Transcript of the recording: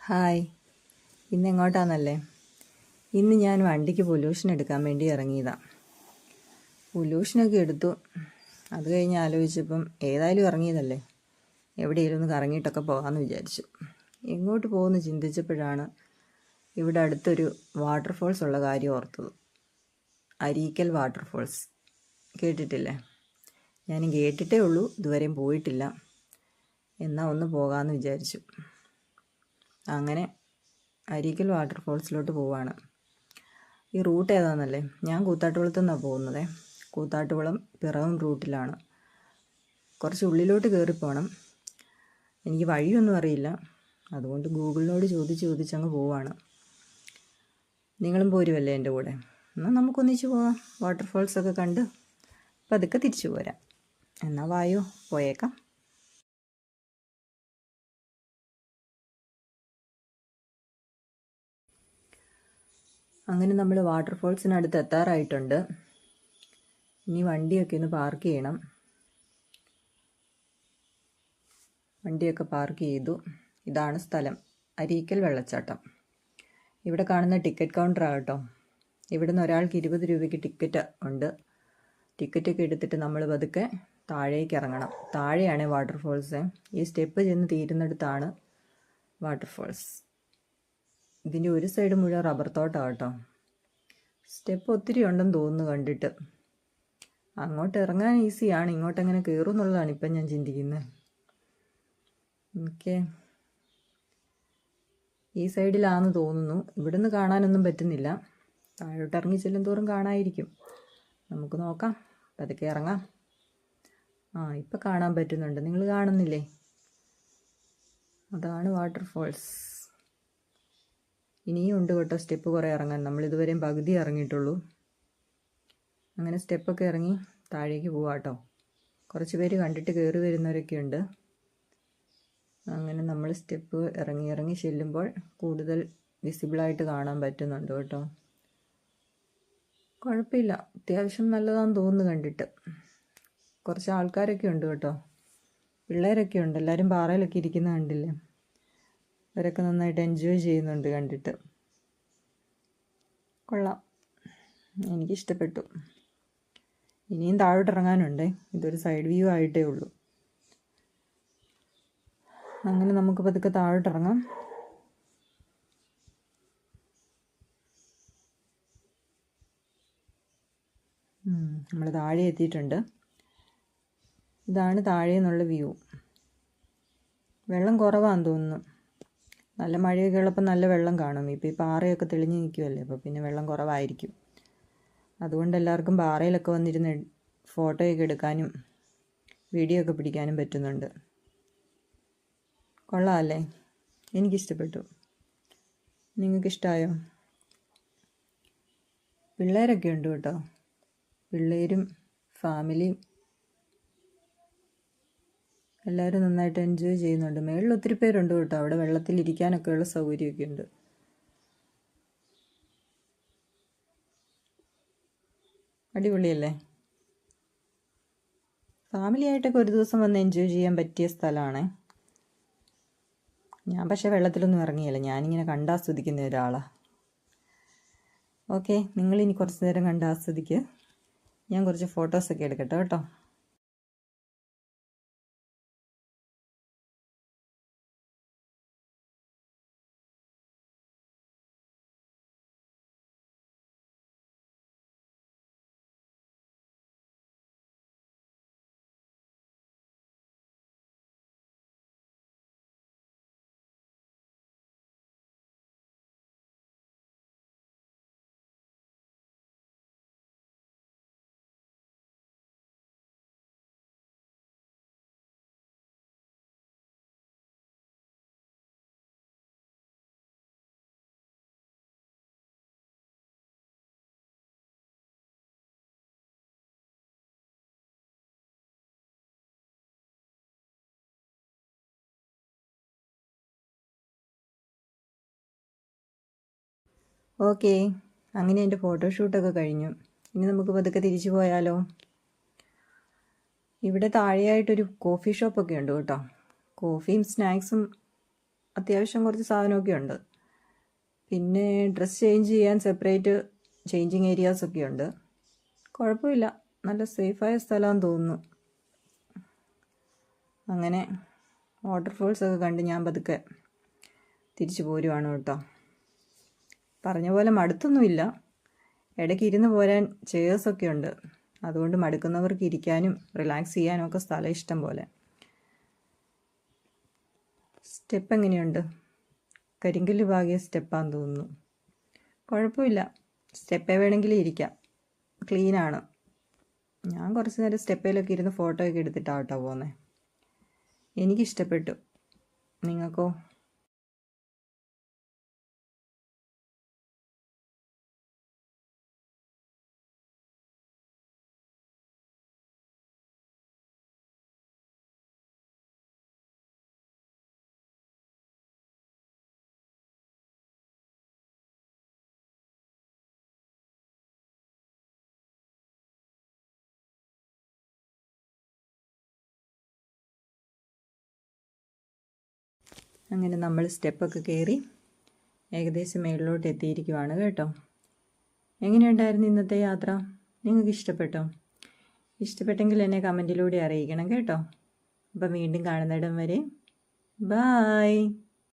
Hi, ഇന്ന് എങ്ങോട്ടാണെന്നല്ലേ? ഇന്ന് ഞാൻ വണ്ടിക്ക് പൊല്യൂഷൻ എടുക്കാൻ വേണ്ടി ഇറങ്ങിയതാണ്. പൊല്യൂഷനൊക്കെ എടുത്തു. അത് കഴിഞ്ഞ് ആലോചിച്ചപ്പം ഏതായാലും ഇറങ്ങിയതല്ലേ, എവിടെയെങ്കിലും ഒന്ന് കറങ്ങിയിട്ടൊക്കെ പോകാമെന്ന് വിചാരിച്ചു. എങ്ങോട്ട് പോകുമെന്ന് ചിന്തിച്ചപ്പോഴാണ് ഇവിടെ അടുത്തൊരു വാട്ടർഫോൾസ് ഉള്ള കാര്യം ഓർത്തത്. അരീക്കൽ വാട്ടർഫോൾസ് കേട്ടിട്ടില്ലേ? ഞാനും കേട്ടിട്ടേ ഉള്ളൂ, ഇതുവരെയും പോയിട്ടില്ല. എന്നാൽ ഒന്ന് പോകാമെന്ന് വിചാരിച്ചു. അങ്ങനെ അരീക്കൽ വാട്ടർഫോൾസിലോട്ട് പോവാണ്. ഈ റൂട്ട് ഏതാണെന്നല്ലേ? ഞാൻ കൂത്താട്ടുകുളത്തു നിന്നാണ് പോകുന്നത്. കൂത്താട്ടുകുളം പിറവം റൂട്ടിലാണ്. കുറച്ച് ഉള്ളിലോട്ട് കയറിപ്പോണം. എനിക്ക് വഴിയൊന്നും അറിയില്ല, അതുകൊണ്ട് ഗൂഗിളിനോട് ചോദിച്ചങ്ങ് പോവാണ്. നിങ്ങളും പോരുമല്ലേ എൻ്റെ കൂടെ? എന്നാൽ നമുക്കൊന്നിച്ച് പോവാം. വാട്ടർഫോൾസൊക്കെ കണ്ട് പതുക്കെ തിരിച്ചു പോരാം. എന്നാൽ വായോ, പോയേക്കാം. അങ്ങനെ നമ്മൾ വാട്ടർഫോൾസിനടുത്ത് എത്താറായിട്ടുണ്ട്. ഇനി വണ്ടിയൊക്കെ ഒന്ന് പാർക്ക് ചെയ്യണം. വണ്ടിയൊക്കെ പാർക്ക് ചെയ്തു. ഇതാണ് സ്ഥലം, അരീക്കൽ വെള്ളച്ചാട്ടം. ഇവിടെ കാണുന്ന ടിക്കറ്റ് കൗണ്ടറാണ് കേട്ടോ. ഇവിടുന്ന് ഒരാൾക്ക് 20 രൂപയ്ക്ക് ടിക്കറ്റ് ഉണ്ട്. ടിക്കറ്റൊക്കെ എടുത്തിട്ട് നമ്മൾ പതുക്കെ താഴേക്ക് ഇറങ്ങണം. താഴെയാണ് വാട്ടർഫോൾസ്. ഈ സ്റ്റെപ്പ് ചെന്ന് തീരുന്നിടത്താണ് വാട്ടർഫോൾസ്. ഇതിൻ്റെ ഒരു സൈഡ് മുഴുവൻ റബ്ബർ തോട്ടമാണ് കേട്ടോ. സ്റ്റെപ്പ് ഒത്തിരി ഉണ്ടെന്ന് തോന്നുന്നു കണ്ടിട്ട്. അങ്ങോട്ട് ഇറങ്ങാൻ ഈസിയാണ്, ഇങ്ങോട്ടെങ്ങനെ കയറും എന്നുള്ളതാണ് ഇപ്പം ഞാൻ ചിന്തിക്കുന്നത്. ഓക്കെ, ഈ സൈഡിലാണെന്ന് തോന്നുന്നു. ഇവിടുന്ന് കാണാനൊന്നും പറ്റുന്നില്ല. താഴോട്ട് ഇറങ്ങി ചെല്ലും തോറും കാണാമായിരിക്കും. നമുക്ക് നോക്കാം, പതുക്കെ ഇറങ്ങാം. ഇപ്പം കാണാൻ പറ്റുന്നുണ്ട്. നിങ്ങൾ കാണുന്നില്ലേ? അതാണ് വാട്ടർഫോൾസ്. ഇനിയും ഉണ്ട് കേട്ടോ സ്റ്റെപ്പ് കുറേ ഇറങ്ങാൻ. നമ്മളിതുവരെയും പകുതി ഇറങ്ങിയിട്ടുള്ളൂ. അങ്ങനെ സ്റ്റെപ്പൊക്കെ ഇറങ്ങി താഴേക്ക് പോവാം കേട്ടോ. കുറച്ച് പേര് കണ്ടിട്ട് കയറി വരുന്നവരൊക്കെ ഉണ്ട്. അങ്ങനെ നമ്മൾ സ്റ്റെപ്പ് ഇറങ്ങി ചെല്ലുമ്പോൾ കൂടുതൽ വിസിബിളായിട്ട് കാണാൻ പറ്റുന്നുണ്ട് കേട്ടോ. കുഴപ്പമില്ല, അത്യാവശ്യം നല്ലതാണെന്ന് തോന്നുന്നു കണ്ടിട്ട്. കുറച്ച് ആൾക്കാരൊക്കെ ഉണ്ട് കേട്ടോ, പിള്ളേരൊക്കെ ഉണ്ട്. എല്ലാവരും പാറയിലൊക്കെ ഇരിക്കുന്ന കണ്ടില്ലേ? അവരൊക്കെ നന്നായിട്ട് എൻജോയ് ചെയ്യുന്നുണ്ട് കണ്ടിട്ട്. കൊള്ളാം, എനിക്കിഷ്ടപ്പെട്ടു. ഇനിയും താഴോട്ട് ഇറങ്ങാനുണ്ടേ. ഇതൊരു സൈഡ് വ്യൂ ആയിട്ടേ ഉള്ളൂ. അങ്ങനെ നമുക്ക് പതുക്കെ താഴോട്ട് ഇറങ്ങാം. നമ്മൾ താഴെ എത്തിയിട്ടുണ്ട്. ഇതാണ് താഴെ നിന്നുള്ള വ്യൂ. വെള്ളം കുറവാണെന്ന് തോന്നുന്നു. നല്ല മഴയൊക്കെ ഉള്ളപ്പോൾ നല്ല വെള്ളം കാണും. ഇപ്പോൾ ഈ പാറയൊക്കെ തെളിഞ്ഞ് നിൽക്കുമല്ലേ, അപ്പോൾ പിന്നെ വെള്ളം കുറവായിരിക്കും. അതുകൊണ്ട് എല്ലാവർക്കും പാറയിലൊക്കെ വന്നിരുന്ന് ഫോട്ടോയൊക്കെ എടുക്കാനും വീഡിയോ ഒക്കെ പിടിക്കാനും പറ്റുന്നുണ്ട്. കൊള്ളാമല്ലേ? എനിക്കിഷ്ടപ്പെട്ടു. നിങ്ങൾക്കിഷ്ടമായോ? പിള്ളേരൊക്കെ ഉണ്ട് കേട്ടോ. പിള്ളേരും ഫാമിലിയും എല്ലാവരും നന്നായിട്ട് എൻജോയ് ചെയ്യുന്നുണ്ട്. മേളിൽ ഒത്തിരി പേരുണ്ട് കേട്ടോ. അവിടെ വെള്ളത്തിലിരിക്കാനൊക്കെയുള്ള സൗകര്യമൊക്കെ ഉണ്ട്. അടിപൊളിയല്ലേ? ഫാമിലി ആയിട്ടൊക്കെ ഒരു ദിവസം വന്ന് എൻജോയ് ചെയ്യാൻ പറ്റിയ സ്ഥലമാണ്. ഞാൻ പക്ഷേ വെള്ളത്തിലൊന്നും ഇറങ്ങിയില്ല, ഞാനിങ്ങനെ കണ്ടാസ്വദിക്കുന്ന ഒരാളാണ്. ഓക്കെ, നിങ്ങളിനി കുറച്ച് നേരം കണ്ട് ആസ്വദിക്കുക. ഞാൻ കുറച്ച് ഫോട്ടോസൊക്കെ എടുക്കട്ടെ കേട്ടോ. ഓക്കെ, അങ്ങനെ എൻ്റെ ഫോട്ടോഷൂട്ടൊക്കെ കഴിഞ്ഞു. ഇനി നമുക്ക് പതുക്കെ തിരിച്ചു പോയാലോ? ഇവിടെ താഴെയായിട്ടൊരു കോഫി ഷോപ്പൊക്കെ ഉണ്ട് കേട്ടോ. കോഫിയും സ്നാക്സും അത്യാവശ്യം കുറച്ച് സാധനമൊക്കെ ഉണ്ട്. പിന്നെ ഡ്രസ്സ് ചേഞ്ച് ചെയ്യാൻ സെപ്പറേറ്റ് ചേഞ്ചിങ് ഏരിയാസൊക്കെ ഉണ്ട്. കുഴപ്പമില്ല, നല്ല സേഫായ സ്ഥലമാണെന്ന് തോന്നുന്നു. അങ്ങനെ വാട്ടർഫോൾസൊക്കെ കണ്ട് ഞാൻ പതുക്കെ തിരിച്ചു പോരുവാണ് കേട്ടോ. പറഞ്ഞ പോലെ മടുത്തൊന്നുമില്ല. ഇടയ്ക്ക് ഇരുന്ന് പോരാൻ ചെയേഴ്സൊക്കെ ഉണ്ട്. അതുകൊണ്ട് മടുക്കുന്നവർക്ക് ഇരിക്കാനും റിലാക്സ് ചെയ്യാനും ഒക്കെ സ്ഥലം ഇഷ്ടം പോലെ. സ്റ്റെപ്പ് എങ്ങനെയുണ്ട്? കരിങ്കല്ല് പാകിയ സ്റ്റെപ്പാന്ന് തോന്നുന്നു. കുഴപ്പമില്ല, സ്റ്റെപ്പേ വേണമെങ്കിലും ഇരിക്കാം, ക്ലീനാണ്. ഞാൻ കുറച്ച് നേരം സ്റ്റെപ്പയിലൊക്കെ ഇരുന്ന് ഫോട്ടോയൊക്കെ എടുത്തിട്ടാണ് കേട്ടോ പോകുന്നത്. എനിക്കിഷ്ടപ്പെട്ടു. നിങ്ങൾക്കോ? അങ്ങനെ നമ്മൾ സ്റ്റെപ്പൊക്കെ കയറി ഏകദേശം മേളിലോട്ട് എത്തിയിരിക്കുവാണ് കേട്ടോ. എങ്ങനെയുണ്ടായിരുന്നു ഇന്നത്തെ യാത്ര? നിങ്ങൾക്ക് ഇഷ്ടപ്പെട്ടോ? ഇഷ്ടപ്പെട്ടെങ്കിൽ എന്നെ കമൻറ്റിലൂടെ അറിയിക്കണം കേട്ടോ. അപ്പം വീണ്ടും കാണുന്നിടം വരെ ബായ്.